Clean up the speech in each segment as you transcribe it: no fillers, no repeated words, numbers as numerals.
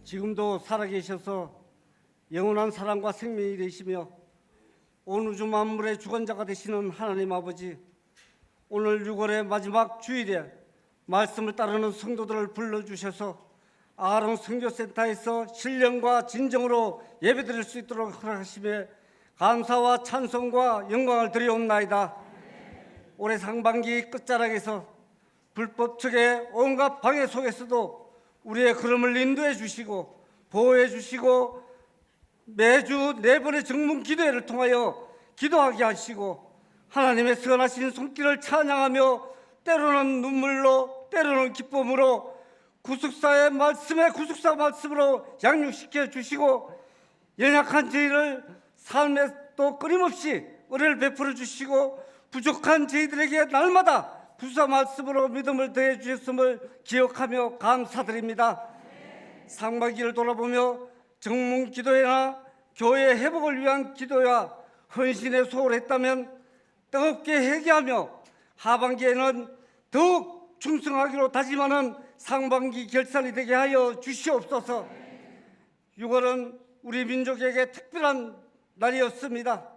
지금도 살아계셔서 영원한 사랑과 생명이 되시며 온 우주 만물의 주관자가 되시는 하나님 아버지, 오늘 6월의 마지막 주일에 말씀을 따르는 성도들을 불러주셔서 아론 선교센터에서 신령과 진정으로 예배드릴 수 있도록 허락하시며 감사와 찬송과 영광을 드리옵나이다. 올해 상반기 끝자락에서 불법적의 온갖 방해 속에서도 우리의 걸음을 인도해 주시고 보호해 주시고 매주 4번의 정문 기도회를 통하여 기도하게 하시고 하나님의 선하신 손길을 찬양하며 때로는 눈물로 때로는 기쁨으로 구속사의 말씀에 구속사 말씀으로 양육시켜 주시고 연약한 저희를 삶에 또 끊임없이 은혜를 베풀어 주시고 부족한 저희들에게 날마다 구사 말씀으로 믿음을 더해 주셨음을 기억하며 감사드립니다. 상반기를 돌아보며 정문 기도회나 교회 회복을 위한 기도와 헌신에 소홀했다면 뜨겁게 회개하며 하반기에는 더욱 충성하기로 다짐하는 상반기 결산이 되게 하여 주시옵소서. 6월은 우리 민족에게 특별한 날이었습니다.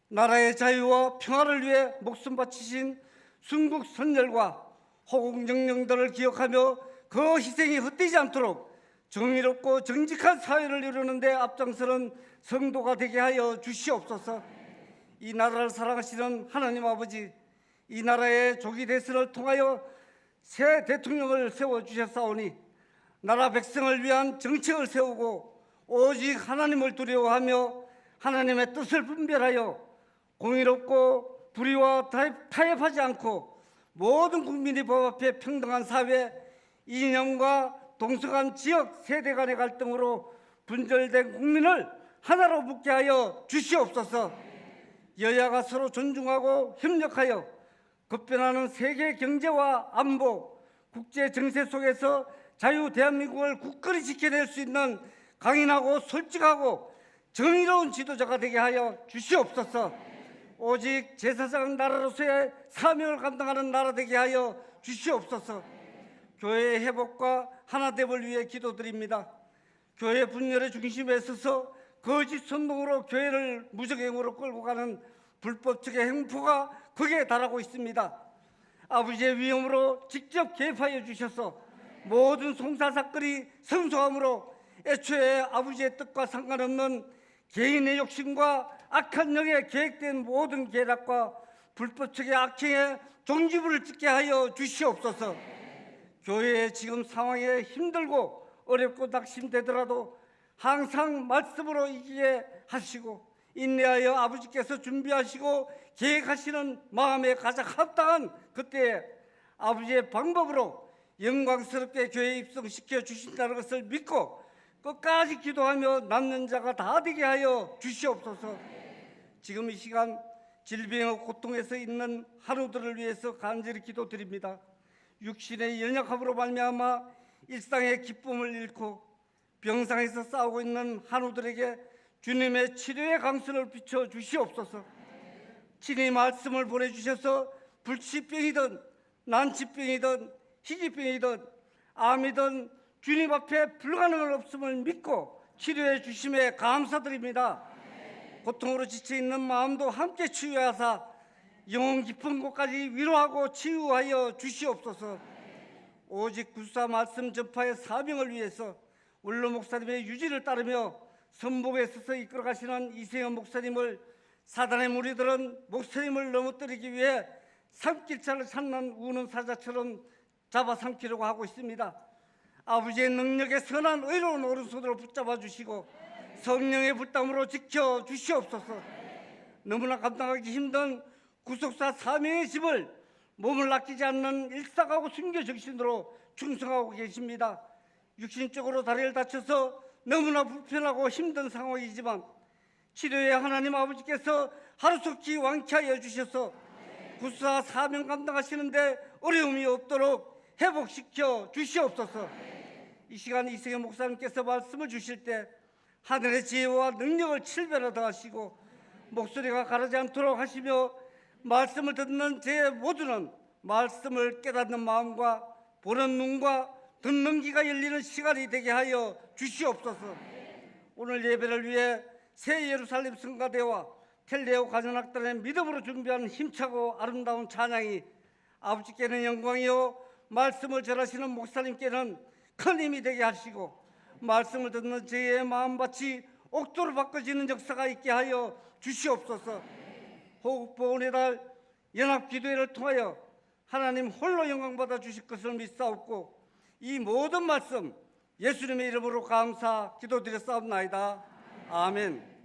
나라의 자유와 평화를 위해 목숨 바치신 순국 선열과 호국 영령들을 기억하며 그 희생이 헛되지 않도록 정의롭고 정직한 사회를 이루는 데 앞장서는 성도가 되게 하여 주시옵소서. 이 나라를 사랑하시는 하나님 아버지, 이 나라의 조기 대선을 통하여 새 대통령을 세워주셨사오니 나라 백성을 위한 정책을 세우고 오직 하나님을 두려워하며 하나님의 뜻을 분별하여 공의롭고 불의와 타협하지 않고 모든 국민이 법 앞에 평등한 사회, 이념과 동서간 지역 세대 간의 갈등으로 분절된 국민을 하나로 묶게 하여 주시옵소서. 여야가 서로 존중하고 협력하여 급변하는 세계 경제와 안보, 국제 정세 속에서 자유 대한민국을 굳건히 지켜낼 수 있는 강인하고 솔직하고 정의로운 지도자가 되게 하여 주시옵소서. 오직 제사장 나라로서의 사명을 감당하는 나라 되게 하여 주시옵소서. 교회의 회복과 하나됨을 위해 기도드립니다. 교회 분열의 중심에 서서 거짓 선동으로 교회를 무적행으로 끌고 가는 불법적의 행포가 극에 달하고 있습니다. 아버지의 위엄으로 직접 개입하여 주셔서 모든 송사사건이 성소함으로 애초에 아버지의 뜻과 상관없는 개인의 욕심과 악한 영에 계획된 모든 계략과 불법적의 악행에 종지부를 찍게 하여 주시옵소서. 교회의 지금 상황에 힘들고 어렵고 낙심되더라도 항상 말씀으로 이기게 하시고 인내하여 아버지께서 준비하시고 계획하시는 마음에 가장 합당한 그때에 아버지의 방법으로 영광스럽게 교회에 입성시켜 주신다는 것을 믿고 끝까지 기도하며 남는 자가 다 되게 하여 주시옵소서. 지금 이 시간 질병의 고통에서 있는 한우들을 위해서 간절히 기도드립니다. 육신의 연약함으로 말미암아 일상의 기쁨을 잃고 병상에서 싸우고 있는 한우들에게 주님의 치료의 강선을 비춰 주시옵소서. 친히 말씀을 보내주셔서 불치병이든 난치병이든 희귀병이든 암이든 주님 앞에 불가능한 없음을 믿고 치료해 주심에 감사드립니다. 고통으로 지쳐있는 마음도 함께 치유하사 영혼 깊은 곳까지 위로하고 치유하여 주시옵소서. 오직 구사 말씀 전파의 사명을 위해서 원로 목사님의 유지를 따르며 선봉에 서서 이끌어가시는 이세현 목사님을 사단의 무리들은 목사님을 넘어뜨리기 위해 산길차를 찾는 우는 사자처럼 잡아삼키려고 하고 있습니다. 아버지의 능력에 선한 의로운 오른손으로 붙잡아 주시고 성령의 불담으로 지켜 주시옵소서. 너무나 감당하기 힘든 구속사 사명의 짐을 몸을 아끼지 않는 일사하고 순교 정신으로 충성하고 계십니다. 육신적으로 다리를 다쳐서 너무나 불편하고 힘든 상황이지만 치료의 하나님 아버지께서 하루속히 완쾌하여 주셔서 구속사 사명 감당하시는데 어려움이 없도록 회복시켜 주시옵소서. 이 시간 이승현 목사님께서 말씀을 주실 때 하늘의 지혜와 능력을 7배로 더하시고 목소리가 가르지 않도록 하시며 말씀을 듣는 제 모두는 말씀을 깨닫는 마음과 보는 눈과 듣는 귀가 열리는 시간이 되게 하여 주시옵소서. 오늘 예배를 위해 새 예루살렘 성가대와 텔레오 가정악단의 믿음으로 준비한 힘차고 아름다운 찬양이 아버지께는 영광이요 말씀을 전하시는 목사님께는 큰 힘이 되게 하시고 말씀을 듣는 저의 마음밭이 옥토로 바꿔지는 역사가 있게 하여 주시옵소서. 호국보훈의 달 연합기도회를 통하여 하나님 홀로 영광받아 주실 것을 믿사옵고 이 모든 말씀 예수님의 이름으로 감사 기도드렸사옵나이다. 아멘.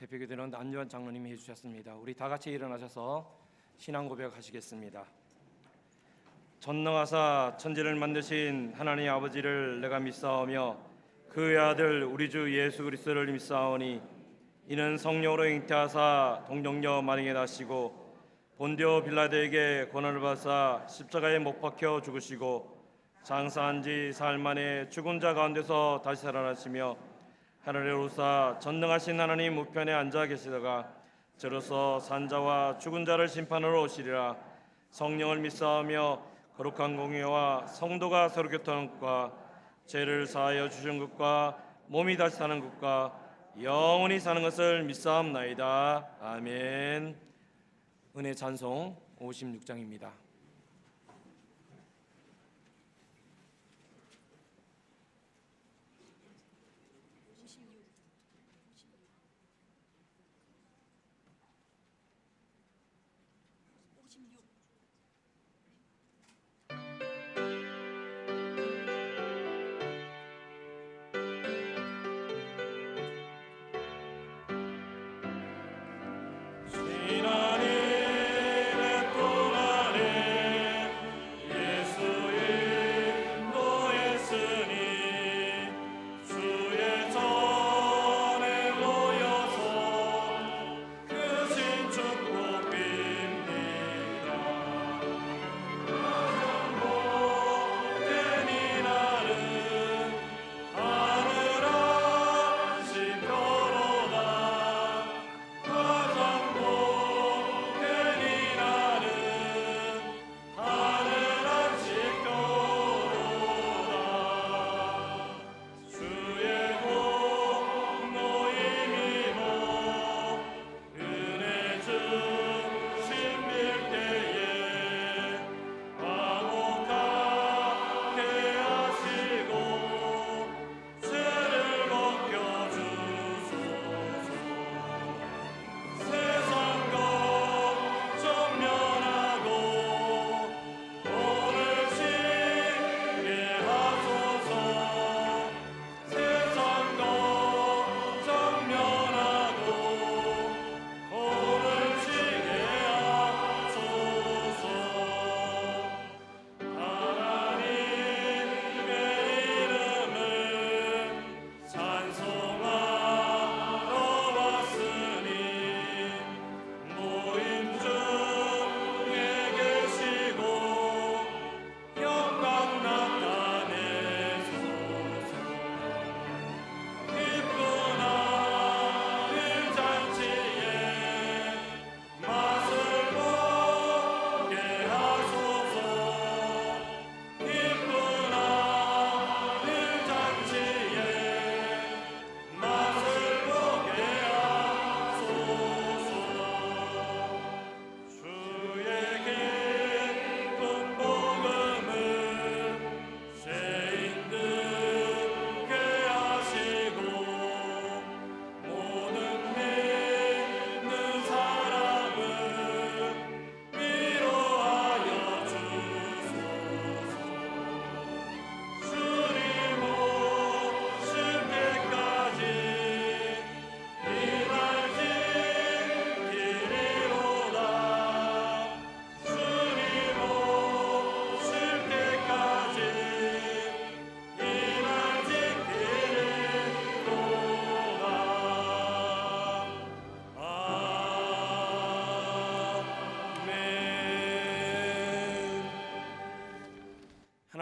대표기도는 안주환 장로님이 해주셨습니다. 우리 다 같이 일어나셔서 신앙 고백하시겠습니다. 전능하사 천지를 만드신 하나님 아버지를 내가 믿사오며 그의 아들 우리 주 예수 그리스도를 믿사오니 이는 성령으로 잉태하사 동정녀 마리아에 나시고 본디오 빌라도에게 고난을 받사 십자가에 못 박혀 죽으시고 장사한 지 사흘 만에 죽은 자 가운데서 다시 살아나시며 하늘에 오르사 전능하신 하나님 우편에 앉아 계시다가 저로서 산자와 죽은 자를 심판하러 오시리라. 성령을 믿사오며 거룩한 공예와 성도가 서로 교통하는 것과 죄를 사하여 주신 것과 몸이 다시 사는 것과 영원히 사는 것을 믿사옵나이다. 아멘. 은혜 찬송 56장입니다. 지난일의 또 나를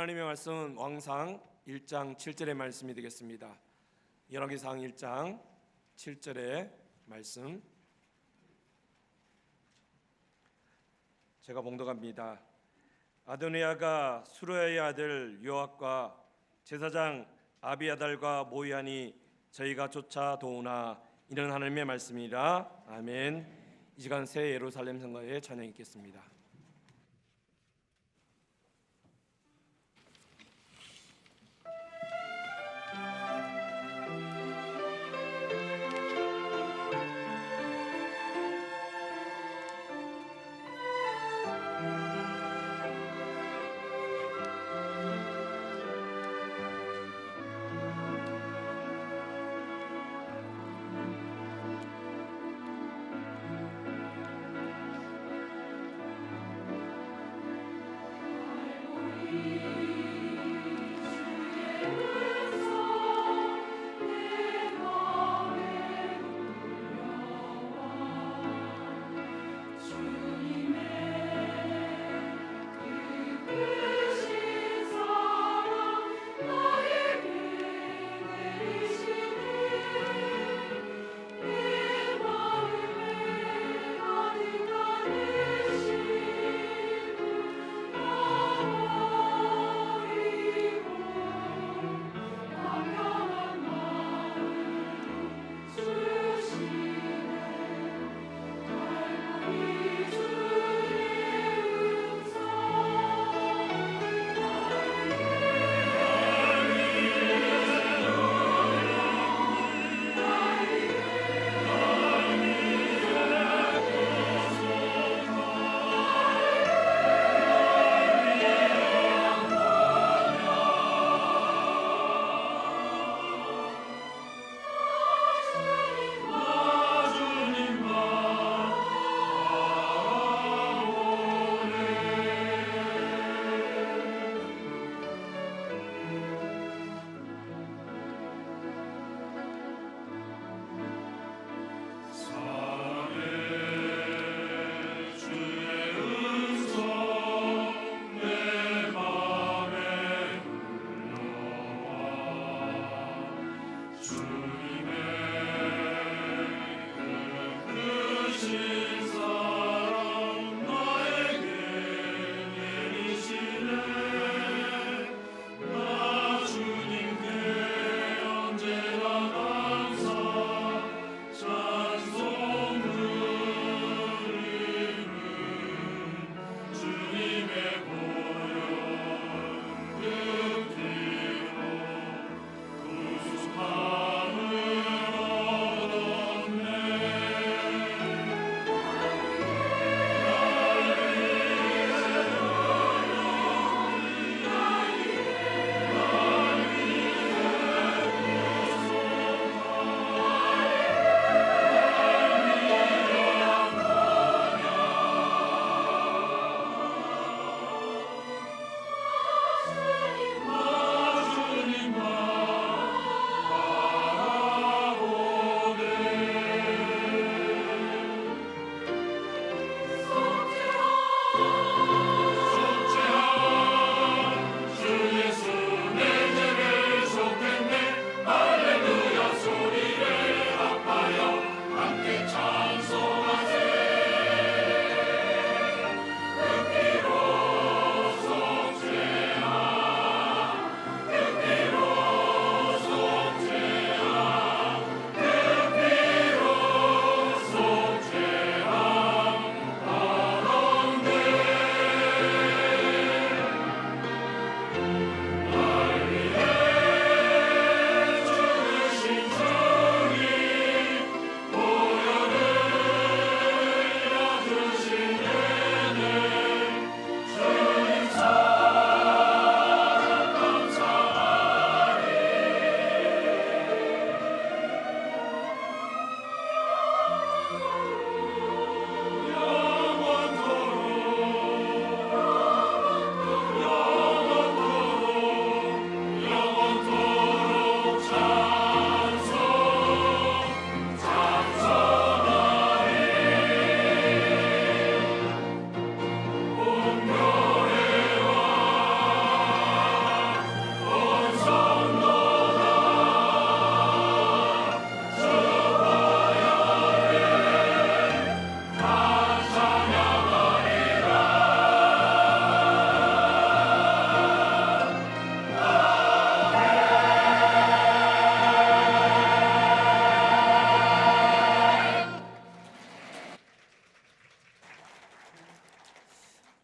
하나님의 말씀은 왕상 1장 7절의 말씀이 되겠습니다. 열왕기상 1장 7절의 말씀 제가 봉독합니다. 아도니아가 수르야의 아들 요압과 제사장 아비아달과 모이하니 저희가 쫓아 도우나 이는 하나님의 말씀이라. 아멘. 이 시간 새 예루살렘 성가의 찬양이 있겠습니다.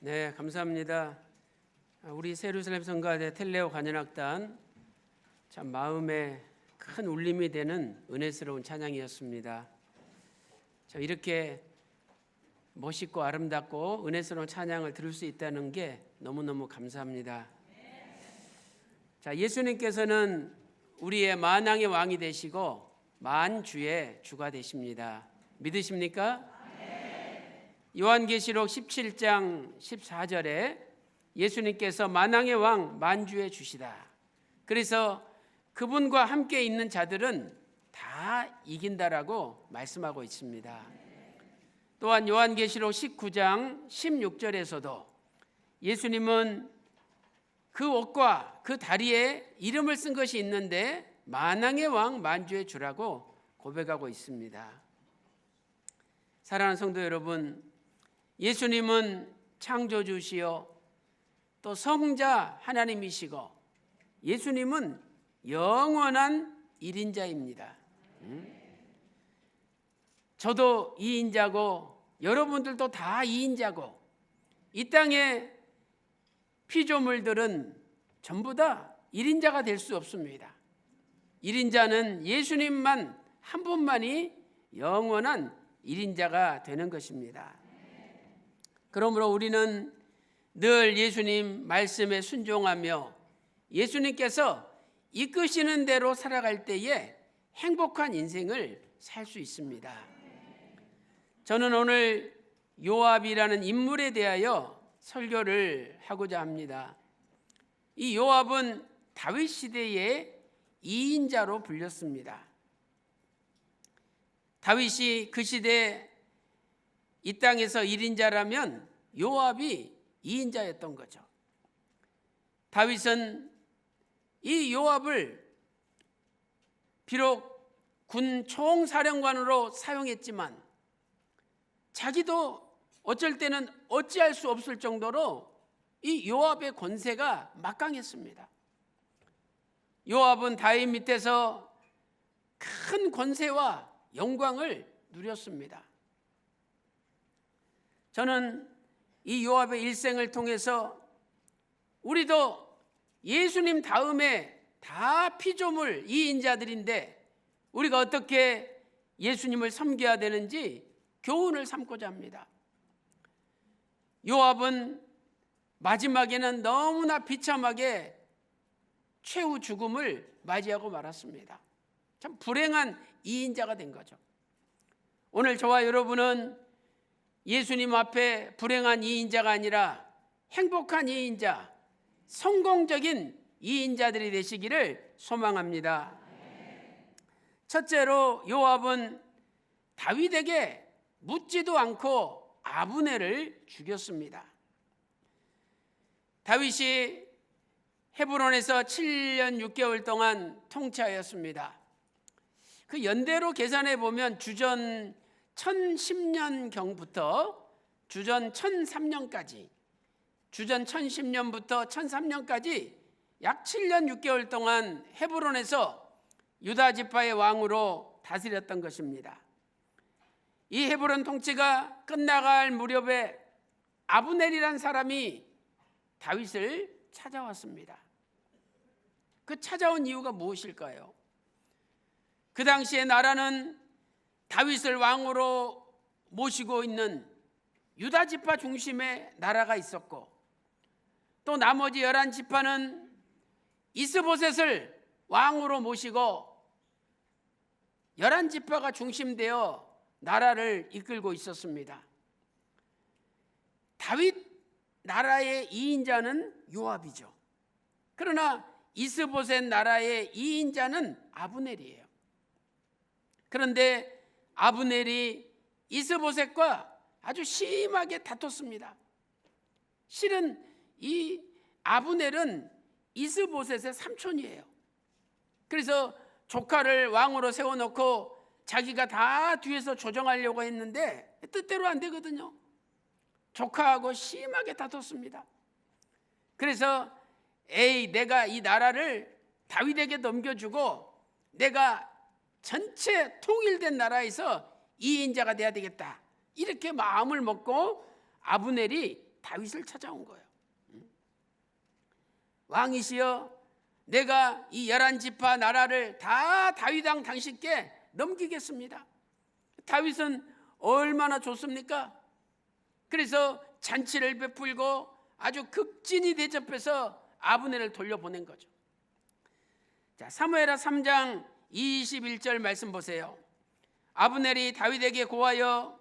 네, 감사합니다. 우리 세루살렘 성가대 텔레오 관현악단 참 마음에 큰 울림이 되는 은혜스러운 찬양이었습니다. 이렇게 멋있고 아름답고 은혜스러운 찬양을 들을 수 있다는 게 너무너무 감사합니다. 자, 예수님께서는 우리의 만왕의 왕이 되시고 만주의 주가 되십니다. 믿으십니까? 요한계시록 17장 14절에 예수님께서 만왕의 왕 만주의 주시다. 그래서 그분과 함께 있는 자들은 다 이긴다라고 말씀하고 있습니다. 또한 요한계시록 19장 16절에서도 예수님은 그 옷과 그 다리에 이름을 쓴 것이 있는데 만왕의 왕 만주의 주라고 고백하고 있습니다. 사랑하는 성도 여러분, 예수님은 창조주시요 또 성자 하나님이시고 예수님은 영원한 1인자입니다. 저도 2인자고 여러분들도 다 2인자고 이 땅의 피조물들은 전부 다 1인자가 될 수 없습니다. 1인자는 예수님만 한 분만이 영원한 1인자가 되는 것입니다. 그러므로 우리는 늘 예수님 말씀에 순종하며 예수님께서 이끄시는 대로 살아갈 때에 행복한 인생을 살 수 있습니다. 저는 오늘 요압이라는 인물에 대하여 설교를 하고자 합니다. 이 요압은 다윗 시대의 2인자로 불렸습니다. 다윗이 그 시대 이 땅에서 1인자라면 요압이 2인자였던 거죠. 다윗은 이 요압을 비록 군 총사령관으로 사용했지만 자기도 어쩔 때는 어찌할 수 없을 정도로 이 요압의 권세가 막강했습니다. 요압은 다윗 밑에서 큰 권세와 영광을 누렸습니다. 저는 이 요압의 일생을 통해서 우리도 예수님 다음에 다 피조물 2인자들인데 우리가 어떻게 예수님을 섬겨야 되는지 교훈을 삼고자 합니다. 요압은 마지막에는 너무나 비참하게 최후 죽음을 맞이하고 말았습니다. 참 불행한 2인자가 된 거죠. 오늘 저와 여러분은 예수님 앞에 불행한 2인자가 아니라 행복한 2인자, 성공적인 2인자들이 되시기를 소망합니다. 첫째로 요압은 다윗에게 묻지도 않고 아브넬을 죽였습니다. 다윗이 헤브론에서 7년 6개월 동안 통치하였습니다. 그 연대로 계산해 보면 주전 1010년경부터 주전 1003년까지 주전 1010년부터 1003년까지 약 7년 6개월 동안 헤브론에서 유다 지파의 왕으로 다스렸던 것입니다. 이 헤브론 통치가 끝나갈 무렵에 아브넬이란 사람이 다윗을 찾아왔습니다. 그 찾아온 이유가 무엇일까요? 그 당시에 나라는 다윗을 왕으로 모시고 있는 유다 지파 중심의 나라가 있었고 또 나머지 11지파는 이스보셋을 왕으로 모시고 11지파가 중심되어 나라를 이끌고 있었습니다. 다윗 나라의 2인자는 요압이죠. 그러나 이스보셋 나라의 2인자는 아브넬이에요. 그런데 아브넬이 이스보셋과 아주 심하게 다퉜습니다. 실은 이 아브넬은 이스보셋의 삼촌이에요. 그래서 조카를 왕으로 세워놓고 자기가 다 뒤에서 조정하려고 했는데 뜻대로 안 되거든요. 조카하고 심하게 다퉜습니다. 그래서 내가 이 나라를 다윗에게 넘겨주고 내가 전체 통일된 나라에서 2인자가 돼야 되겠다. 이렇게 마음을 먹고 아브넬이 다윗을 찾아온 거예요. 왕이시여, 내가 이 11지파 나라를 다 다윗 왕 당신께 넘기겠습니다. 다윗은 얼마나 좋습니까? 그래서 잔치를 베풀고 아주 극진히 대접해서 아브넬을 돌려보낸 거죠. 자, 사무엘하 3장 21절 말씀 보세요. 아브넬이 다윗에게 고하여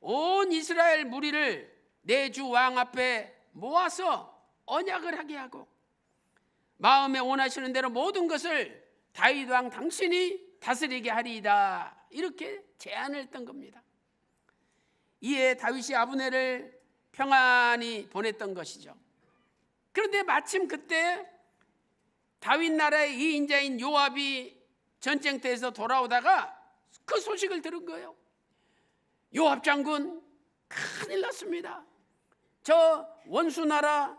온 이스라엘 무리를 내 주 왕 앞에 모아서 언약을 하게 하고 마음에 원하시는 대로 모든 것을 다윗 왕 당신이 다스리게 하리이다, 이렇게 제안을 했던 겁니다. 이에 다윗이 아브넬을 평안히 보냈던 것이죠. 그런데 마침 그때 다윗 나라의 2인자인 요압이 전쟁터에서 돌아오다가 그 소식을 들은 거예요. 요압 장군, 큰일 났습니다. 저 원수 나라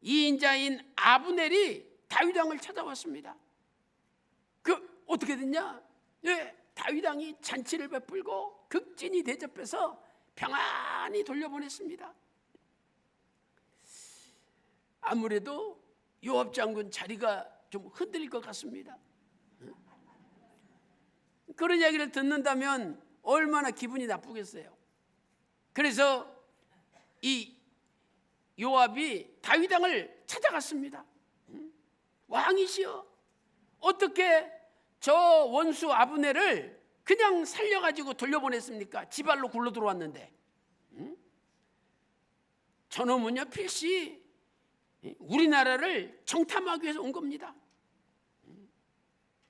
2인자인 아브넬이 다윗 왕을 찾아왔습니다. 그 어떻게 됐냐? 예, 다윗 왕이 잔치를 베풀고 극진히 대접해서 평안히 돌려보냈습니다. 아무래도 요압 장군 자리가 좀 흔들릴 것 같습니다. 그런 이야기를 듣는다면 얼마나 기분이 나쁘겠어요. 그래서 이 요압이 다윗 왕을 찾아갔습니다. 왕이시여, 어떻게 저 원수 아브넬을 그냥 살려가지고 돌려보냈습니까? 지발로 굴러 들어왔는데. 저놈은요 필시 우리나라를 정탐하기 위해서 온 겁니다.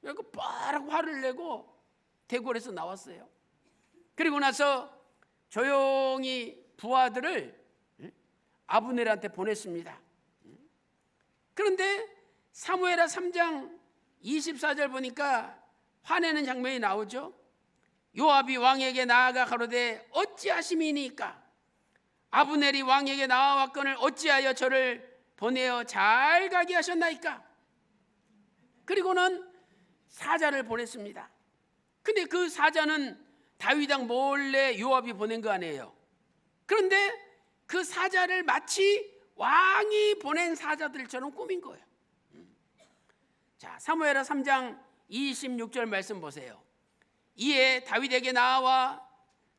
그래서 빠르고 화를 내고 대궐에서 나왔어요. 그리고 나서 조용히 부하들을 아브넬한테 보냈습니다. 그런데 사무엘하 3장 24절 보니까 화내는 장면이 나오죠. 요압이 왕에게 나아가 가로되 어찌하심이니까 아브넬이 왕에게 나와왔거늘 어찌하여 저를 보내어 잘 가게 하셨나이까. 그리고는 사자를 보냈습니다. 근데 그 사자는 다윗 왕 몰래 요압이 보낸 거 아니에요. 그런데 그 사자를 마치 왕이 보낸 사자들처럼 꾸민 거예요. 자, 사무엘하 3장 26절 말씀 보세요. 이에 다윗에게 나와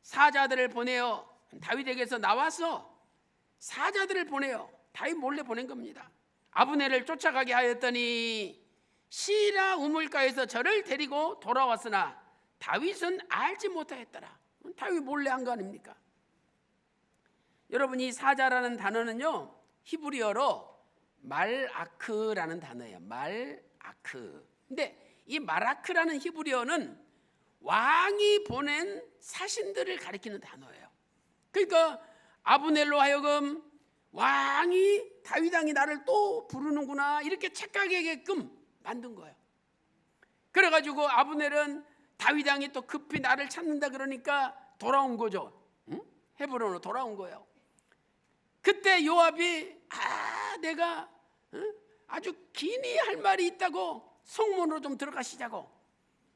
사자들을 보내어, 다윗에게서 나와서 사자들을 보내어 다윗 몰래 보낸 겁니다. 아브넬을 쫓아가게 하였더니 시라 우물가에서 저를 데리고 돌아왔으나 다윗은 알지 못하였더라. 다윗 몰래 한 거 아닙니까? 여러분, 이 사자라는 단어는요 히브리어로 말아크라는 단어예요. 말아크. 근데 이 말아크라는 히브리어는 왕이 보낸 사신들을 가리키는 단어예요. 그러니까 아브넬로 하여금 왕이 다윗 왕이 나를 또 부르는구나 이렇게 착각하게끔 만든 거예요. 그래가지고 아브넬은 다윗 왕이 또 급히 나를 찾는다 그러니까 돌아온 거죠. 헤브론으로 돌아온 거예요. 그때 요압이 내가 아주 기니 할 말이 있다고 성문으로 좀 들어가시자고.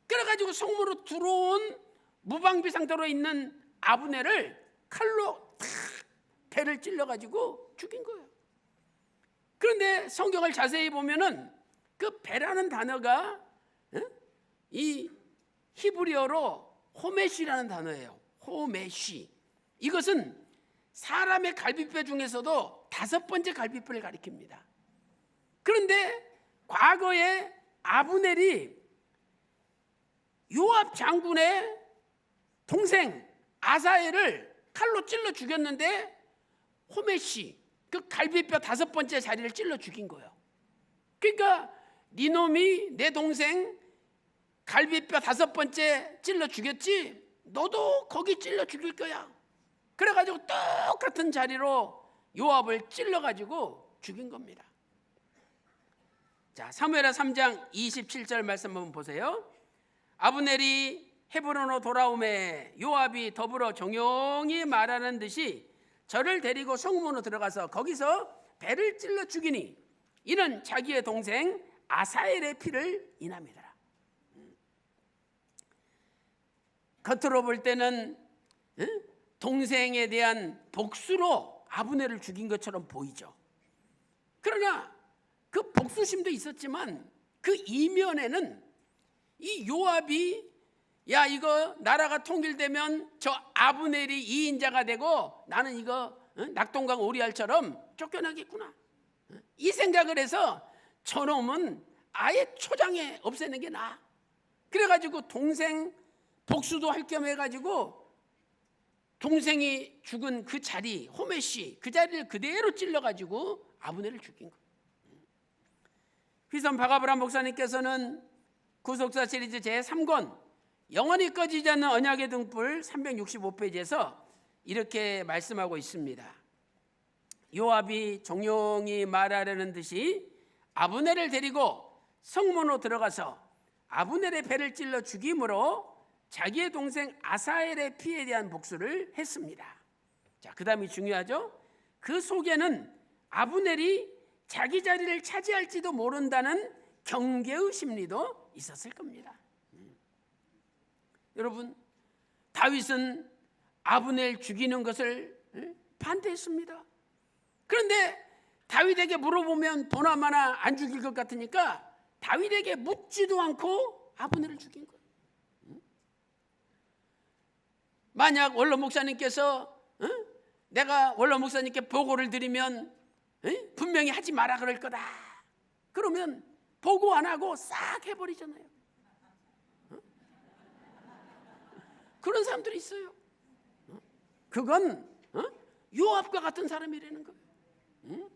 그래가지고 성문으로 들어온 무방비 상태로 있는 아브넬을 칼로 탁 배를 찔러가지고 죽인 거예요. 그런데 성경을 자세히 보면은 그 배라는 단어가 이 히브리어로 호메쉬라는 단어예요. 호메쉬. 이것은 사람의 갈비뼈 중에서도 5번째 갈비뼈를 가리킵니다. 그런데 과거에 아브넬이 요압 장군의 동생 아사엘을 칼로 찔러 죽였는데 호메시 그 갈비뼈 5번째 자리를 찔러 죽인 거예요. 그러니까 네 놈이 내 동생 갈비뼈 5번째 찔러 죽였지, 너도 거기 찔러 죽일 거야. 그래가지고 똑같은 자리로 요압을 찔러가지고 죽인 겁니다. 자, 사무엘하 3장 27절 말씀 한번 보세요. 아브넬이 헤브론으로 돌아오매 요압이 더불어 종용이 말하는 듯이 저를 데리고 성문으로 들어가서 거기서 배를 찔러 죽이니 이는 자기의 동생 아사엘의 피를 인함이더라. 겉으로 볼 때는 동생에 대한 복수로 아브넬을 죽인 것처럼 보이죠. 그러나 그 복수심도 있었지만 그 이면에는 이 요압이 야 이거 나라가 통일되면 저 아브넬이 2인자가 되고 나는 이거 낙동강 오리알처럼 쫓겨나겠구나, 이 생각을 해서 저놈은 아예 초장에 없애는 게 나아. 그래가지고 동생 복수도 할 겸 해가지고 동생이 죽은 그 자리, 호메시 그 자리를 그대로 찔러가지고 아브넬을 죽인 거예요. 휘선 박아브람 목사님께서는 구속사 시리즈 제3권 영원히 꺼지지 않는 언약의 등불 365페이지에서 이렇게 말씀하고 있습니다. 요압이 정령이 말하려는 듯이 아브넬을 데리고 성문으로 들어가서 아브넬의 배를 찔러 죽임으로 자기의 동생 아사엘의 피에 대한 복수를 했습니다. 자, 그 다음이 중요하죠. 그 속에는 아브넬이 자기 자리를 차지할지도 모른다는 경계의 심리도 있었을 겁니다. 여러분, 다윗은 아브넬 죽이는 것을 반대했습니다. 그런데 다윗에게 물어보면 보나마나 안 죽일 것 같으니까 다윗에게 묻지도 않고 아브넬을 죽인 거예요. 만약 원로 목사님께서 내가 원로 목사님께 보고를 드리면 분명히 하지 마라 그럴 거다, 그러면 보고 안 하고 싹 해버리잖아요. 그런 사람들이 있어요. 그건 요압과 같은 사람이라는 거예요.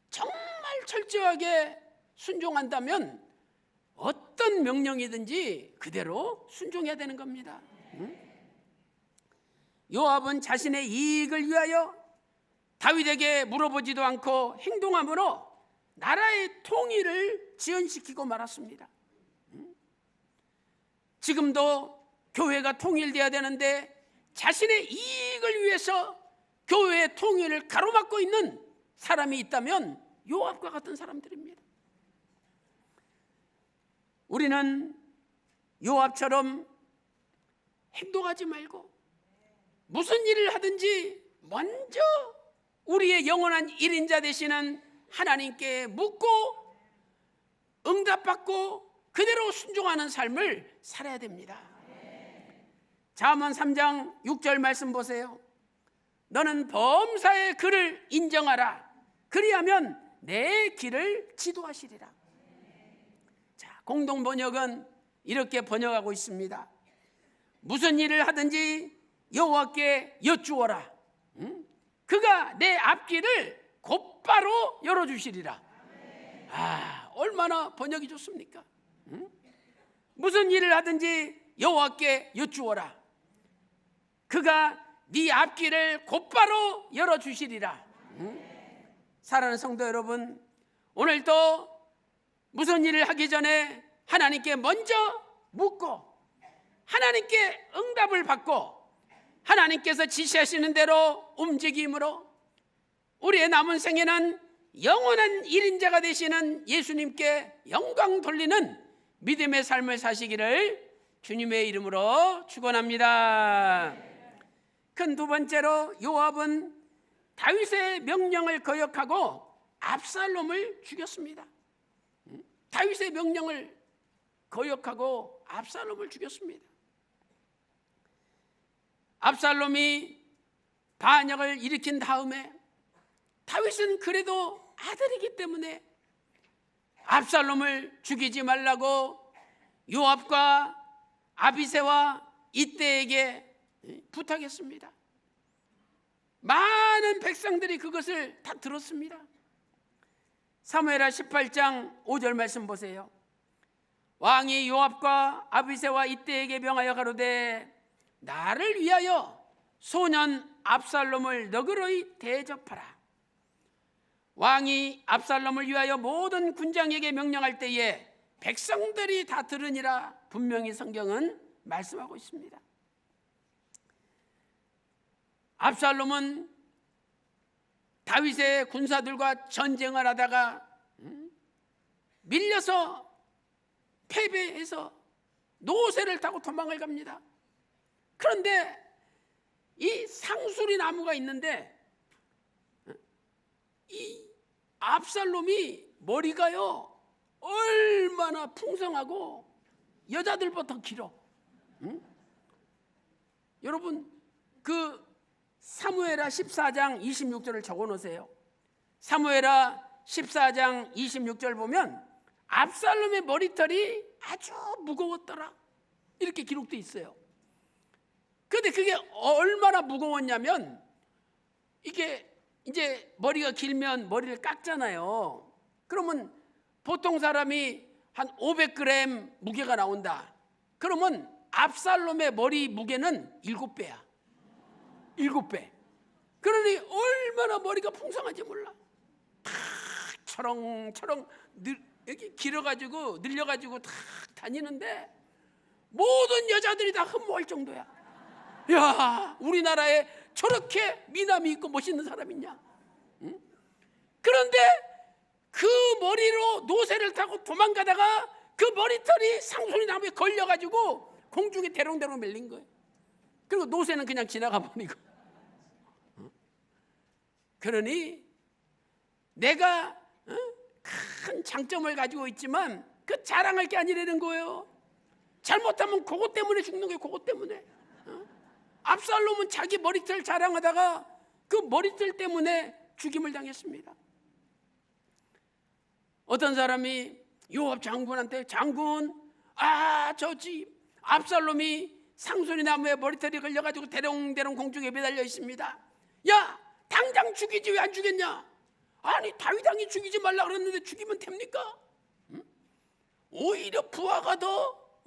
정말 철저하게 순종한다면 어떤 명령이든지 그대로 순종해야 되는 겁니다. 요압은 자신의 이익을 위하여 다윗에게 물어보지도 않고 행동함으로 나라의 통일을 지연시키고 말았습니다. 지금도 교회가 통일돼야 되는데 자신의 이익을 위해서 교회의 통일을 가로막고 있는 사람이 있다면 요압과 같은 사람들입니다. 우리는 요압처럼 행동하지 말고 무슨 일을 하든지 먼저 우리의 영원한 1인자 되시는 하나님께 묻고 응답받고 그대로 순종하는 삶을 살아야 됩니다. 잠언 3장 6절 말씀 보세요. 너는 범사의 그를 인정하라. 그리하면 내 길을 지도하시리라. 자, 공동 번역은 이렇게 번역하고 있습니다. 무슨 일을 하든지 여호와께 여쭈어라. 그가 내 앞길을 곧바로 열어주시리라. 아, 얼마나 번역이 좋습니까? 무슨 일을 하든지 여호와께 여쭈어라. 그가 네 앞길을 곧바로 열어주시리라. 사랑하는 성도 여러분, 오늘도 무슨 일을 하기 전에 하나님께 먼저 묻고 하나님께 응답을 받고 하나님께서 지시하시는 대로 움직임으로 우리의 남은 생에는 영원한 1인자가 되시는 예수님께 영광 돌리는 믿음의 삶을 사시기를 주님의 이름으로 축원합니다. 큰 두 번째로 요압은 다윗의 명령을 거역하고 압살롬을 죽였습니다. 다윗의 명령을 거역하고 압살롬을 죽였습니다. 압살롬이 반역을 일으킨 다음에 다윗은 그래도 아들이기 때문에 압살롬을 죽이지 말라고 요압과 아비새와 이때에게 부탁했습니다. 많은 백성들이 그것을 다 들었습니다. 사무엘하 18장 5절 말씀 보세요. 왕이 요압과 아비새와 이때에게 명하여 가로되 나를 위하여 소년 압살롬을 너그러이 대접하라. 왕이 압살롬을 위하여 모든 군장에게 명령할 때에 백성들이 다 들으니라 분명히 성경은 말씀하고 있습니다. 압살롬은 다윗의 군사들과 전쟁을 하다가 밀려서 패배해서 노새를 타고 도망을 갑니다. 그런데 이 상수리 나무가 있는데 이 압살롬이 머리가요 얼마나 풍성하고 여자들보다 더 길어. 응? 여러분 그 사무엘하 14장 26절을 적어놓으세요. 사무엘하 14장 26절 보면 압살롬의 머리털이 아주 무거웠더라 이렇게 기록돼 있어요. 그런데 그게 얼마나 무거웠냐면 이게 이제 머리가 길면 머리를 깎잖아요. 그러면 보통 사람이 한 500g 무게가 나온다. 그러면 압살롬의 머리 무게는 7배야. 7배. 그러니 얼마나 머리가 풍성한지 몰라. 탁 철렁철렁 이렇게 길어가지고 늘려가지고 탁 다니는데 모든 여자들이 다 흠모할 정도야. 야, 우리나라에 저렇게 미남이 있고 멋있는 사람 있냐? 응? 그런데 그 머리로 노새를 타고 도망가다가 그 머리털이 상소리 나무에 걸려가지고 공중에 대롱대롱 밀린 거예요. 그리고 노새는 그냥 지나가 버리고. 그러니 내가 큰 장점을 가지고 있지만 그 자랑할 게 아니라는 거예요. 잘못하면 그것 때문에 죽는 거예요. 그것 때문에. 압살롬은 자기 머리털 자랑하다가 그 머리털 때문에 죽임을 당했습니다. 어떤 사람이 요압 장군한테 장군, 저지 압살롬이 상소리 나무에 머리털이 걸려가지고 대롱대롱 공중에 매달려 있습니다. 야, 당장 죽이지 왜 안 죽였냐? 아니 다윗 왕이 죽이지 말라 그랬는데 죽이면 됩니까? 응? 오히려 부하가 더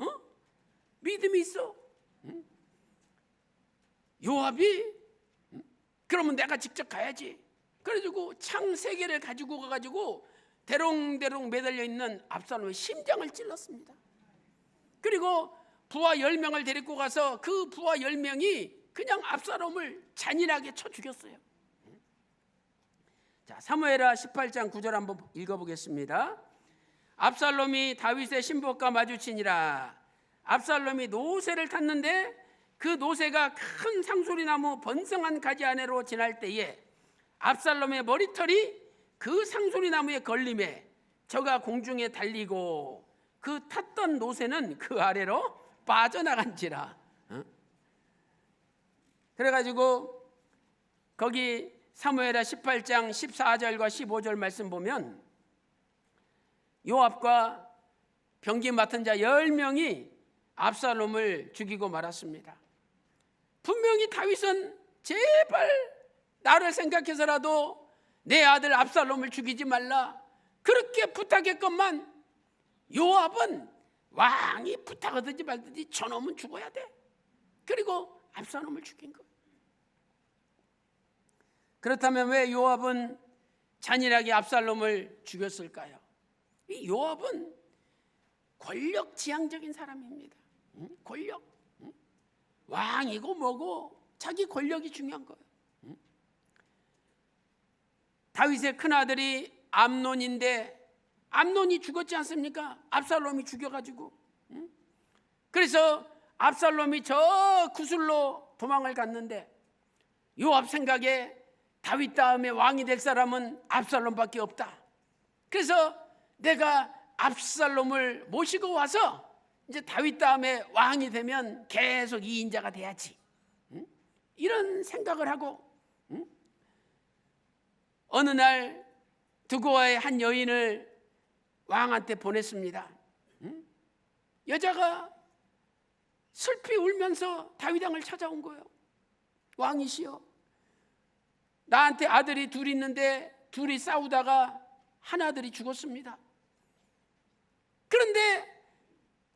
믿음이 있어. 응? 요압이 그러면 내가 직접 가야지. 그래가지고 창 3개를 가지고 가가지고 대롱대롱 매달려 있는 압살롬의 심장을 찔렀습니다. 그리고 부하 10명을 데리고 가서 그 부하 10명이 그냥 압살롬을 잔인하게 쳐 죽였어요. 자, 사무엘하 18장 9절 한번 읽어보겠습니다. 압살롬이 다윗의 신복과 마주치니라. 압살롬이 노새를 탔는데 그 노새가 큰 상소리나무 번성한 가지 아래로 지날 때에 압살롬의 머리털이 그 상소리나무에 걸림에 저가 공중에 달리고 그 탔던 노새는 그 아래로 빠져나간지라. 그래가지고 거기 사무엘하 18장 14절과 15절 말씀 보면 요압과 병기 맡은 자 10명이 압살롬을 죽이고 말았습니다. 분명히 다윗은 제발 나를 생각해서라도 내 아들 압살롬을 죽이지 말라 그렇게 부탁했건만 요압은 왕이 부탁하든지 말든지 저놈은 죽어야 돼. 그리고 압살롬을 죽인 거예요. 그렇다면 왜 요압은 잔인하게 압살롬을 죽였을까요? 이 요압은 권력지향적인 사람입니다. 권력. 왕이고 뭐고 자기 권력이 중요한 거예요. 다윗의 큰아들이 암논인데 암논이 죽었지 않습니까? 압살롬이 죽여가지고. 그래서 압살롬이 저 구슬로 도망을 갔는데 요압 생각에 다윗 다음에 왕이 될 사람은 압살롬밖에 없다. 그래서 내가 압살롬을 모시고 와서 이제 다윗 다음에 왕이 되면 계속 2인자가 돼야지. 이런 생각을 하고 어느 날 두고아의 한 여인을 왕한테 보냈습니다. 여자가 슬피 울면서 다윗 왕을 찾아온 거예요. 왕이시여, 나한테 아들이 둘 있는데 둘이 싸우다가 한 아들이 죽었습니다. 그런데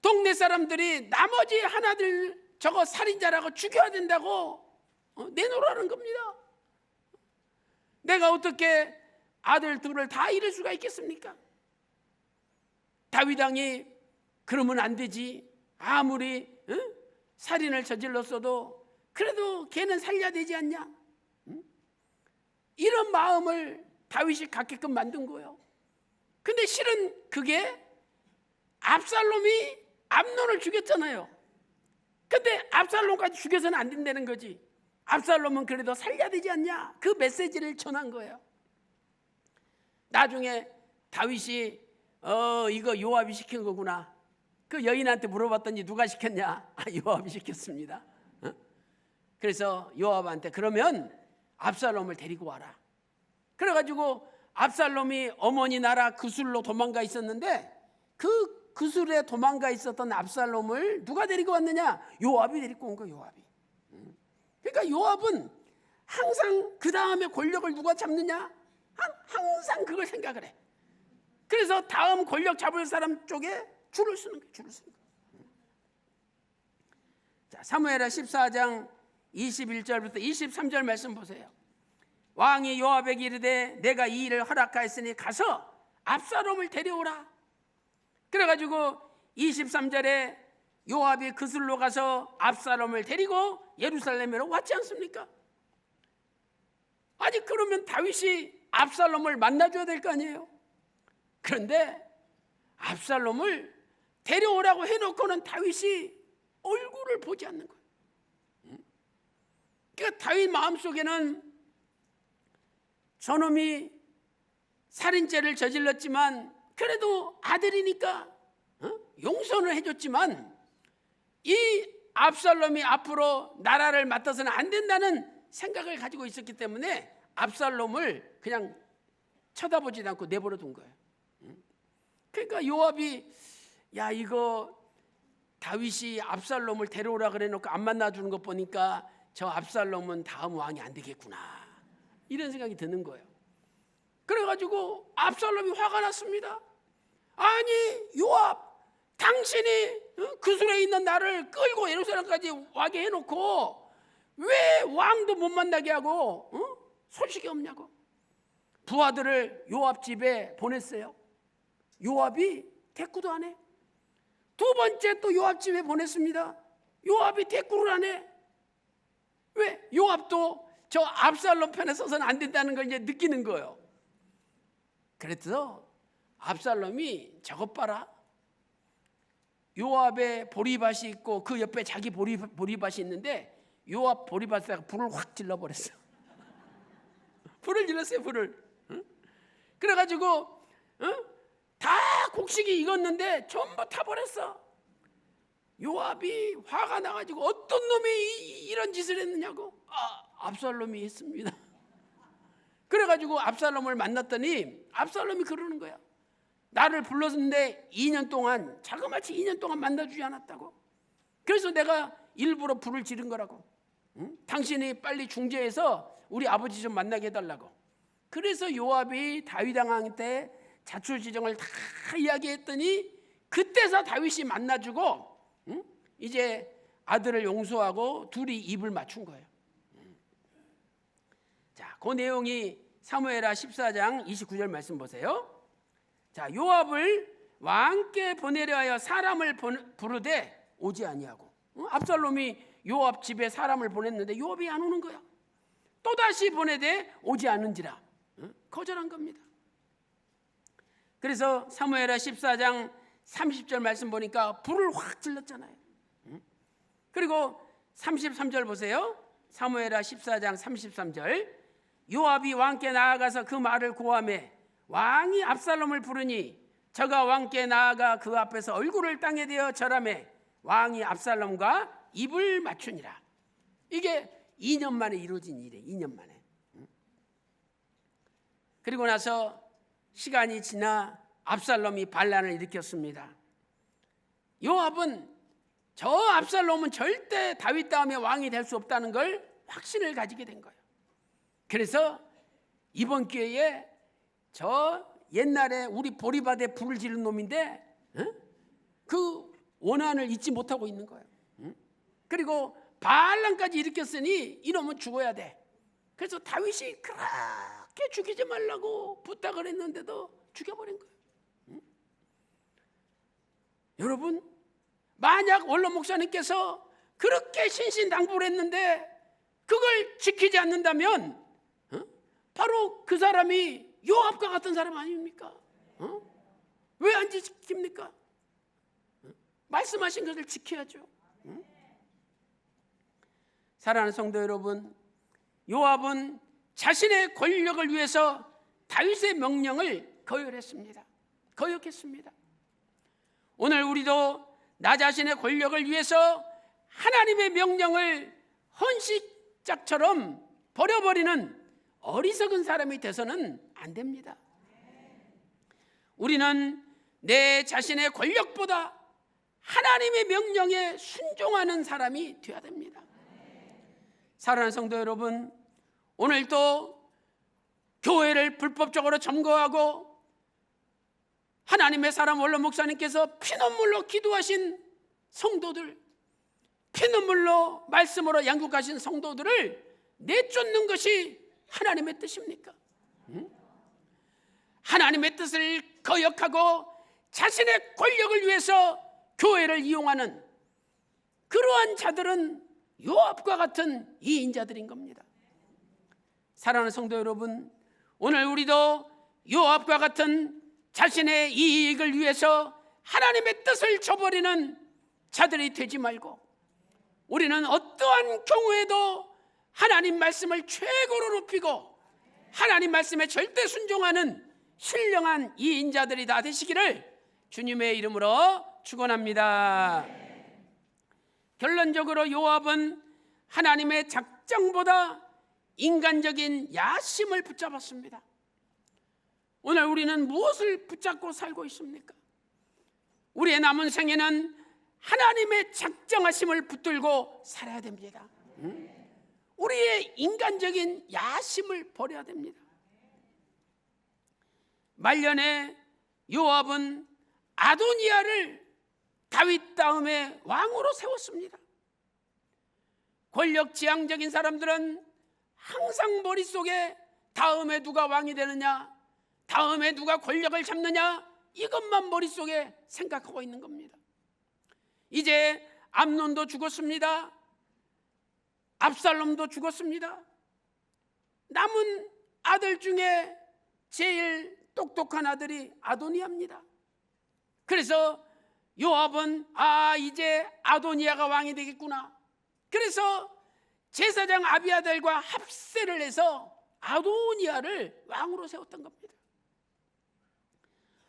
동네 사람들이 나머지 한 아들 저거 살인자라고 죽여야 된다고 내놓으라는 겁니다. 내가 어떻게 아들 둘을 다 잃을 수가 있겠습니까? 다윗 왕이 그러면 안 되지. 아무리 살인을 저질렀어도 그래도 걔는 살려야 되지 않냐? 이런 마음을 다윗이 갖게끔 만든 거예요. 근데 실은 그게 압살롬이 암논을 죽였잖아요. 근데 압살롬까지 죽여서는 안 된다는 거지. 압살롬은 그래도 살려야 되지 않냐? 그 메시지를 전한 거예요. 나중에 다윗이 이거 요압이 시킨 거구나. 그 여인한테 물어봤더니 누가 시켰냐? 요압이 시켰습니다. 그래서 요압한테 그러면 압살롬을 데리고 와라. 그래가지고 압살롬이 어머니 나라 그술로 도망가 있었는데 그 그술에 도망가 있었던 압살롬을 누가 데리고 왔느냐? 요압이 데리고 온 거예요. 요압이. 그러니까 요압은 항상 그 다음에 권력을 누가 잡느냐? 항상 그걸 생각을 해. 그래서 다음 권력 잡을 사람 쪽에 줄을 서는 거예요. 줄을 서는 거예요. 자, 사무엘하 14장 21절부터 23절 말씀 보세요. 왕이 요압에게 이르되 내가 이 일을 허락하였으니 가서 압살롬을 데려오라. 그래가지고 23절에 요압이 그술로 가서 압살롬을 데리고 예루살렘으로 왔지 않습니까? 아니 그러면 다윗이 압살롬을 만나줘야 될 거 아니에요? 그런데 압살롬을 데려오라고 해놓고는 다윗이 얼굴을 보지 않는 거예요. 그러니까 다윗 마음속에는 저놈이 살인죄를 저질렀지만 그래도 아들이니까 용서는 해줬지만 이 압살롬이 앞으로 나라를 맡아서는 안 된다는 생각을 가지고 있었기 때문에 압살롬을 그냥 쳐다보지도 않고 내버려 둔 거예요. 그러니까 요압이 야 이거 다윗이 압살롬을 데려오라 그래놓고 안 만나주는 것 보니까 저 압살롬은 다음 왕이 안 되겠구나 이런 생각이 드는 거예요. 그래가지고 압살롬이 화가 났습니다. 아니 요압 당신이 그술에 있는 나를 끌고 예루살렘까지 와게 해놓고 왜 왕도 못 만나게 하고 소식이 없냐고. 부하들을 요압 집에 보냈어요. 요압이 대꾸도 안 해. 두 번째 또 요압 집에 보냈습니다. 요압이 대꾸를 안 해. 왜? 요압도 저 압살롬 편에 서서는 안 된다는 걸 이제 느끼는 거예요. 그래서 압살롬이 저것 봐라. 요압의 보리밭이 있고 그 옆에 자기 보리밭이 있는데 요압 보리밭에다가 불을 확 질러버렸어. 불을 질렀어요. 불을. 그래가지고 다 곡식이 익었는데 전부 타버렸어. 요압이 화가 나가지고 어떤 놈이 이런 짓을 했느냐고. 압살롬이 했습니다. 그래가지고 압살롬을 만났더니 압살롬이 그러는 거야. 나를 불렀는데 2년 동안 자그마치 2년 동안 만나주지 않았다고. 그래서 내가 일부러 불을 지른 거라고. 당신이 빨리 중재해서 우리 아버지 좀 만나게 해달라고. 그래서 요압이 다윗 왕한테 자초지종을 다 이야기했더니 그때서 다윗이 만나주고 이제 아들을 용서하고 둘이 입을 맞춘 거예요. 자, 그 내용이 사무엘하 14장 29절 말씀 보세요. 자, 요압을 왕께 보내려 하여 사람을 부르되 오지 아니하고. 압살롬이 요압 집에 사람을 보냈는데 요압이 안 오는 거야. 또다시 보내되 오지 않은지라. 거절한 겁니다. 그래서 사무엘하 14장 30절 말씀 보니까 불을 확 질렀잖아요. 그리고 33절 보세요. 사무엘하 14장 33절. 요압이 왕께 나아가서 그 말을 고하매 왕이 압살롬을 부르니 저가 왕께 나아가 그 앞에서 얼굴을 땅에 대어 절하매 왕이 압살롬과 입을 맞추니라. 이게 2년 만에 이루어진 일이에요. 2년 만에. 그리고 나서 시간이 지나 압살롬이 반란을 일으켰습니다. 요압은 저 압살롬은 절대 다윗 다음에 왕이 될 수 없다는 걸 확신을 가지게 된 거예요. 그래서 이번 기회에 저 옛날에 우리 보리밭에 불을 지른 놈인데 그 원한을 잊지 못하고 있는 거예요. 그리고 반란까지 일으켰으니 이놈은 죽어야 돼. 그래서 다윗이 그렇게 죽이지 말라고 부탁을 했는데도 죽여버린 거예요. 여러분, 만약 원로 목사님께서 그렇게 신신당부를 했는데 그걸 지키지 않는다면 바로 그 사람이 요압과 같은 사람 아닙니까? 왜 안 지킵니까? 말씀하신 것을 지켜야죠. 사랑하는 성도 여러분, 요압은 자신의 권력을 위해서 다윗의 명령을 거역했습니다. 오늘 우리도 나 자신의 권력을 위해서 하나님의 명령을 헌신짝처럼 버려버리는 어리석은 사람이 돼서는 안 됩니다. 우리는 내 자신의 권력보다 하나님의 명령에 순종하는 사람이 되어야 됩니다. 사랑하는 성도 여러분, 오늘도 교회를 불법적으로 점거하고 하나님의 사람 원로 목사님께서 피눈물로 기도하신 성도들, 피눈물로 말씀으로 양육하신 성도들을 내쫓는 것이 하나님의 뜻입니까? 하나님의 뜻을 거역하고 자신의 권력을 위해서 교회를 이용하는 그러한 자들은 요압과 같은 이인자들인 겁니다. 사랑하는 성도 여러분, 오늘 우리도 요압과 같은 자신의 이익을 위해서 하나님의 뜻을 저버리는 자들이 되지 말고, 우리는 어떠한 경우에도 하나님 말씀을 최고로 높이고 하나님 말씀에 절대 순종하는 신령한 이인자들이 다 되시기를 주님의 이름으로 축원합니다. 결론적으로 요압은 하나님의 작정보다 인간적인 야심을 붙잡았습니다. 오늘 우리는 무엇을 붙잡고 살고 있습니까? 우리의 남은 생에는 하나님의 작정하심을 붙들고 살아야 됩니다. 우리의 인간적인 야심을 버려야 됩니다. 말년에 요압은 아도니아를 다윗 다음에 왕으로 세웠습니다. 권력지향적인 사람들은 항상 머릿속에 다음에 누가 왕이 되느냐, 다음에 누가 권력을 잡느냐, 이것만 머릿속에 생각하고 있는 겁니다. 이제 암논도 죽었습니다. 압살롬도 죽었습니다. 남은 아들 중에 제일 똑똑한 아들이 아도니아입니다. 그래서 요압은 이제 아도니아가 왕이 되겠구나. 그래서 제사장 아비아달과 합세를 해서 아도니아를 왕으로 세웠던 겁니다.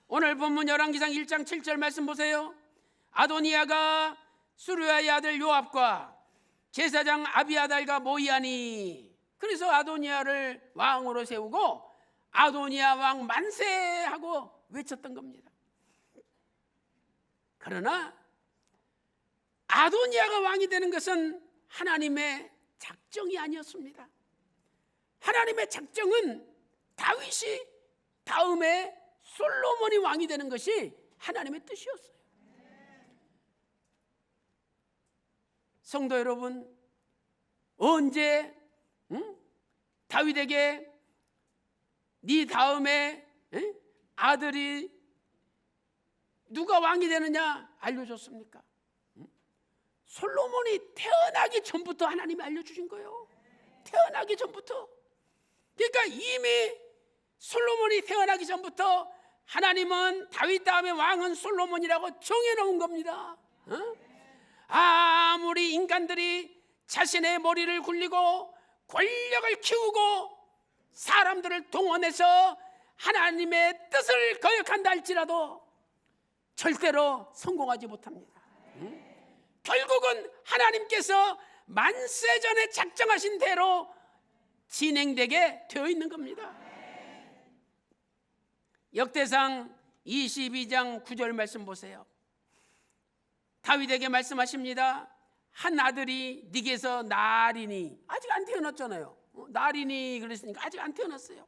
오늘 본문 열왕기상 1장 7절 말씀 보세요. 아도니아가 수르야의 아들 요압과 제사장 아비아달과 모이하니, 그래서 아도니아를 왕으로 세우고 아도니아 왕 만세하고 외쳤던 겁니다. 그러나 아도니아가 왕이 되는 것은 하나님의 작정이 아니었습니다. 하나님의 작정은 다윗이 다음에 솔로몬이 왕이 되는 것이 하나님의 뜻이었어요. 성도 여러분, 언제 다윗에게 네 다음에 아들이 누가 왕이 되느냐 알려줬습니까? 솔로몬이 태어나기 전부터 하나님이 알려주신 거예요. 태어나기 전부터. 그러니까 이미 솔로몬이 태어나기 전부터 하나님은 다윗 다음에 왕은 솔로몬이라고 정해놓은 겁니다. 아무리 인간들이 자신의 머리를 굴리고 권력을 키우고 사람들을 동원해서 하나님의 뜻을 거역한다 할지라도 절대로 성공하지 못합니다. 결국은 하나님께서 만세 전에 작정하신 대로 진행되게 되어 있는 겁니다. 역대상 22장 9절 말씀 보세요. 다윗에게 말씀하십니다. 한 아들이 네게서 나리니, 아직 안 태어났잖아요. 나리니 그랬으니까 아직 안 태어났어요.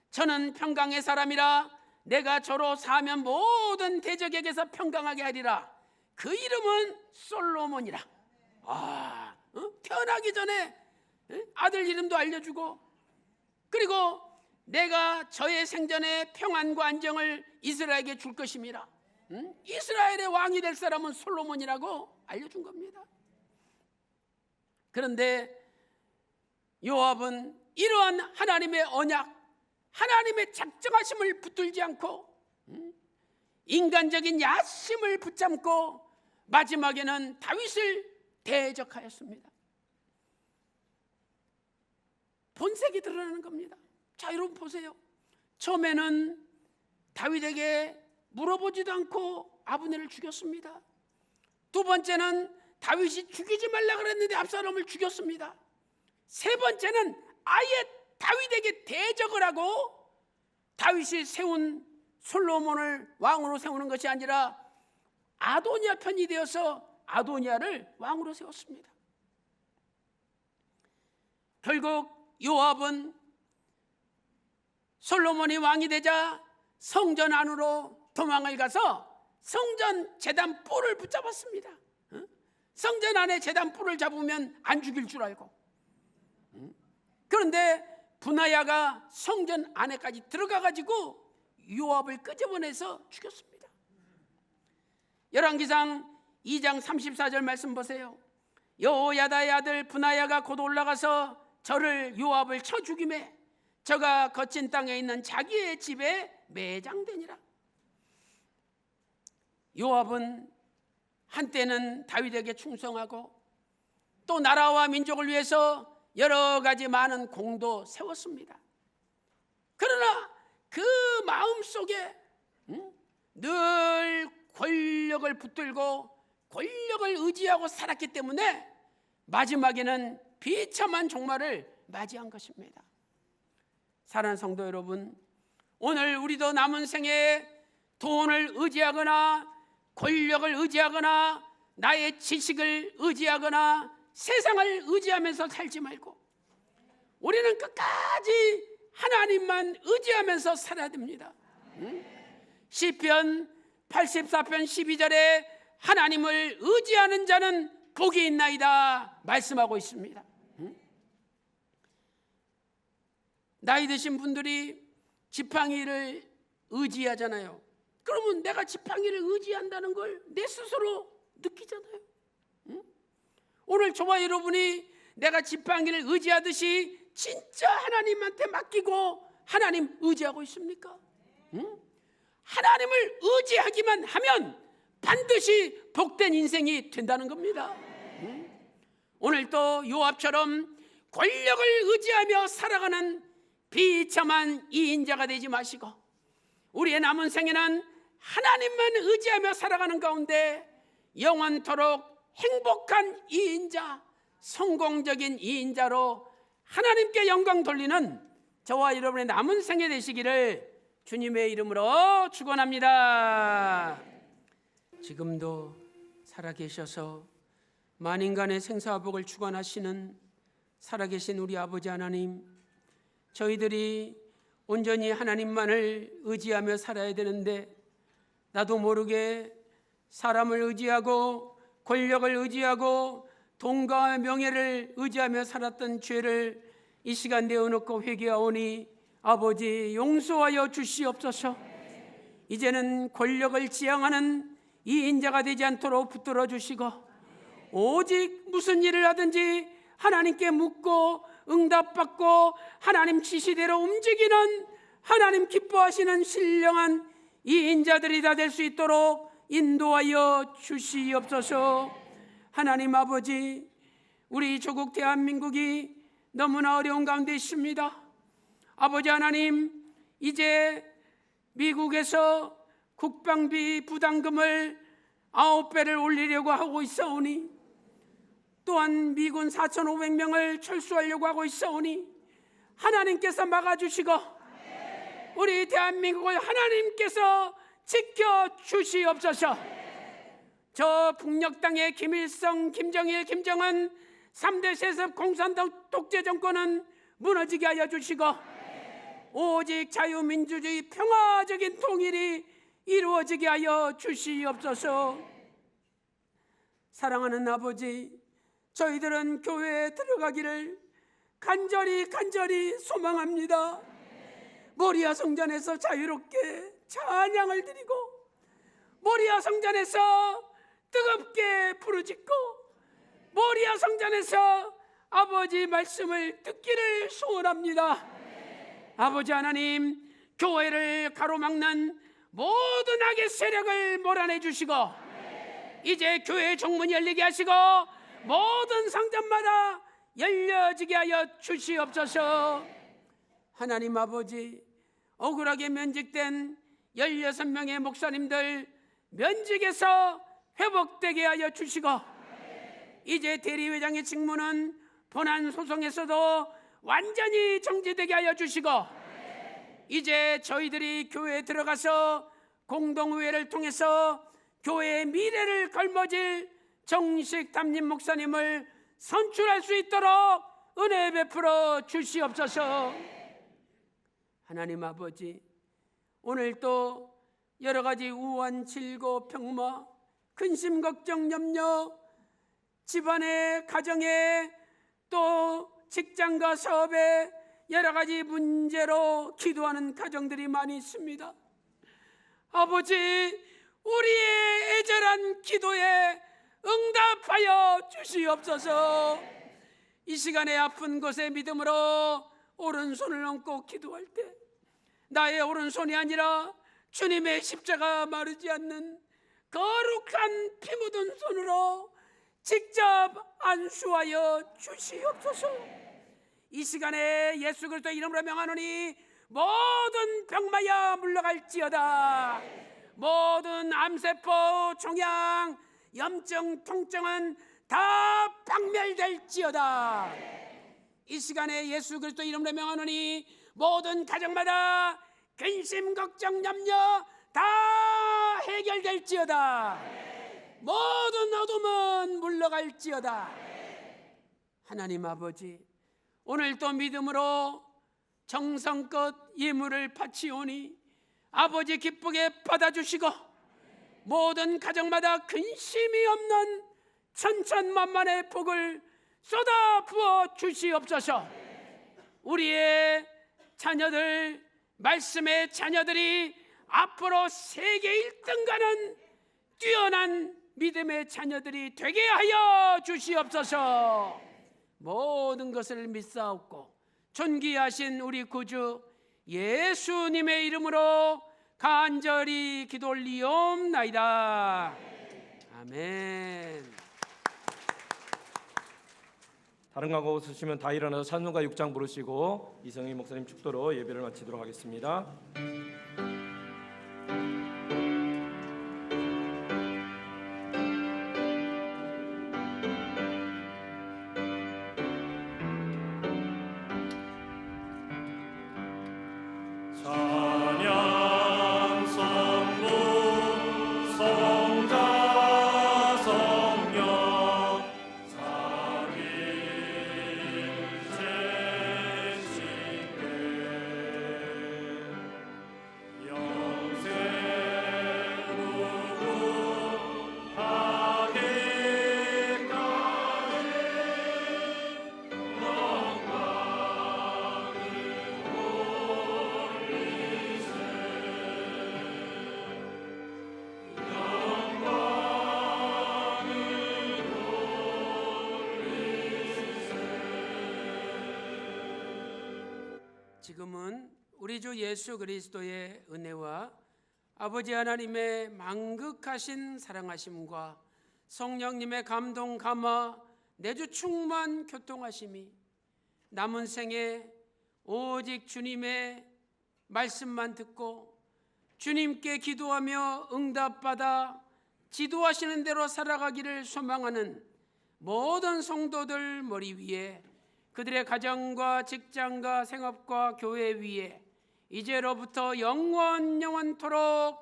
저는 평강의 사람이라 내가 저로 사면 모든 대적에게서 평강하게 하리라. 그 이름은 솔로몬이라. 태어나기 전에 아들 이름도 알려주고, 그리고 내가 저의 생전에 평안과 안정을 이스라엘에게 줄 것임이라. 이스라엘의 왕이 될 사람은 솔로몬이라고 알려준 겁니다. 그런데 요압은 이러한 하나님의 언약, 하나님의 작정하심을 붙들지 않고 인간적인 야심을 붙잡고 마지막에는 다윗을 대적하였습니다. 본색이 드러나는 겁니다. 자, 여러분 보세요. 처음에는 다윗에게 물어보지도 않고 아브넬을 죽였습니다. 두 번째는 다윗이 죽이지 말라 그랬는데 압살롬을 죽였습니다. 세 번째는 아예 다윗에게 대적을 하고 다윗이 세운 솔로몬을 왕으로 세우는 것이 아니라 아도니아 편이 되어서 아도니아를 왕으로 세웠습니다. 결국 요압은 솔로몬이 왕이 되자 성전 안으로 도망을 가서 성전 제단 뿔을 붙잡았습니다. 성전 안에 제단 뿔을 잡으면 안 죽일 줄 알고. 그런데 분하야가 성전 안에까지 들어가가지고 요압을 끄집어내서 죽였습니다. 열왕기상 2장 34절 말씀 보세요. 여호야다의 아들 분하야가 곧 올라가서 저를 요압을 쳐 죽이매 저가 거친 땅에 있는 자기의 집에 매장되니라. 요압은 한때는 다윗에게 충성하고 또 나라와 민족을 위해서 여러 가지 많은 공도 세웠습니다. 그러나 그 마음속에 늘 권력을 붙들고 권력을 의지하고 살았기 때문에 마지막에는 비참한 종말을 맞이한 것입니다. 사랑하는 성도 여러분, 오늘 우리도 남은 생에 돈을 의지하거나 권력을 의지하거나 나의 지식을 의지하거나 세상을 의지하면서 살지 말고 우리는 끝까지 하나님만 의지하면서 살아야 됩니다. 시편 84편 12절에 하나님을 의지하는 자는 복이 있나이다 말씀하고 있습니다. 나이 드신 분들이 지팡이를 의지하잖아요. 그러면 내가 지팡이를 의지한다는 걸 내 스스로 느끼잖아요. 오늘 저와 여러분이 내가 지팡이를 의지하듯이 진짜 하나님한테 맡기고 하나님 의지하고 있습니까? 하나님을 의지하기만 하면 반드시 복된 인생이 된다는 겁니다. 오늘 또 요압처럼 권력을 의지하며 살아가는 비참한 이인자가 되지 마시고 우리의 남은 생에는 하나님만 의지하며 살아가는 가운데 영원토록 행복한 이인자, 성공적인 이인자로 하나님께 영광 돌리는 저와 여러분의 남은 생에 되시기를 주님의 이름으로 축원합니다. 지금도 살아계셔서 만인간의 생사와 복을 주관하시는 살아계신 우리 아버지 하나님, 저희들이 온전히 하나님만을 의지하며 살아야 되는데 나도 모르게 사람을 의지하고 권력을 의지하고 돈과 명예를 의지하며 살았던 죄를 이 시간 내어놓고 회개하오니 아버지 용서하여 주시옵소서. 이제는 권력을 지향하는 이 인자가 되지 않도록 붙들어 주시고 오직 무슨 일을 하든지 하나님께 묻고 응답받고 하나님 지시대로 움직이는 하나님 기뻐하시는 신령한 이 인자들이 다 될 수 있도록 인도하여 주시옵소서. 하나님 아버지, 우리 조국 대한민국이 너무나 어려운 가운데 있습니다. 아버지 하나님, 이제 미국에서 국방비 부담금을 9배를 올리려고 하고 있사오니 또한 미군 4,500명을 철수하려고 하고 있사오니 하나님께서 막아주시고 우리 대한민국을 하나님께서 지켜주시옵소서. 저 북녘 땅의 김일성, 김정일, 김정은 3대 세습 공산당 독재 정권은 무너지게 하여 주시고 오직 자유민주주의 평화적인 통일이 이루어지게 하여 주시옵소서. 사랑하는 아버지, 저희들은 교회에 들어가기를 간절히 소망합니다. 모리아 성전에서 자유롭게 찬양을 드리고 모리아 성전에서 뜨겁게 부르짖고 모리아 성전에서 아버지 말씀을 듣기를 소원합니다. 아버지 하나님, 교회를 가로막는 모든 악의 세력을 몰아내 주시고 이제 교회의 정문이 열리게 하시고 모든 상점마다 열려지게 하여 주시옵소서. 하나님 아버지, 억울하게 면직된 16명의 목사님들 면직에서 회복되게 하여 주시고, 이제 대리회장의 직무는 본안 소송에서도 완전히 정지되게 하여 주시고, 이제 저희들이 교회에 들어가서 공동의회를 통해서 교회의 미래를 걸머질 정식 담임 목사님을 선출할 수 있도록 은혜 베풀어 주시옵소서. 하나님 아버지, 오늘 또 여러 가지 우환, 질고, 병마, 근심, 걱정, 염려, 집안의 가정에 또 직장과 사업에 여러 가지 문제로 기도하는 가정들이 많이 있습니다. 아버지, 우리의 애절한 기도에 응답하여 주시옵소서. 이 시간에 아픈 곳에 믿음으로 오른손을 얹고 기도할 때 나의 오른손이 아니라 주님의 십자가 마르지 않는 거룩한 피 묻은 손으로 직접 안수하여 주시옵소서. 이 시간에 예수 그리스도 이름으로 명하노니 모든 병마야 물러갈지어다. 모든 암세포, 종양, 염증, 통증은 다 박멸될지어다. 이 시간에 예수 그리스도 이름으로 명하노니 모든 가정마다 근심, 걱정, 염려 다 해결될지어다. 모든 어둠은 물러갈지어다. 하나님 아버지, 오늘 또 믿음으로 정성껏 예물을 바치오니 아버지 기쁘게 받아주시고, 모든 가정마다 근심이 없는 천천만만의 복을 쏟아 부어 주시옵소서. 우리의 자녀들, 말씀의 자녀들이 앞으로 세계 1등 가는 뛰어난 믿음의 자녀들이 되게 하여 주시옵소서. 모든 것을 믿사옵고 존귀하신 우리 구주 예수님의 이름으로 간절히 기도 올리옵나이다. 아멘. 다른 광고 없으시면 다 일어나서 찬송가 6장 부르시고 이성희 목사님 축도로 예배를 마치도록 하겠습니다. 지금은 우리 주 예수 그리스도의 은혜와 아버지 하나님의 만극하신 사랑하심과 성령님의 감동 감화 내주 충만 교통하심이 남은 생에 오직 주님의 말씀만 듣고 주님께 기도하며 응답받아 지도하시는 대로 살아가기를 소망하는 모든 성도들 머리 위에, 그들의 가정과 직장과 생업과 교회 위에 이제로부터 영원토록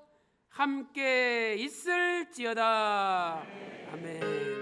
함께 있을지어다. 아멘.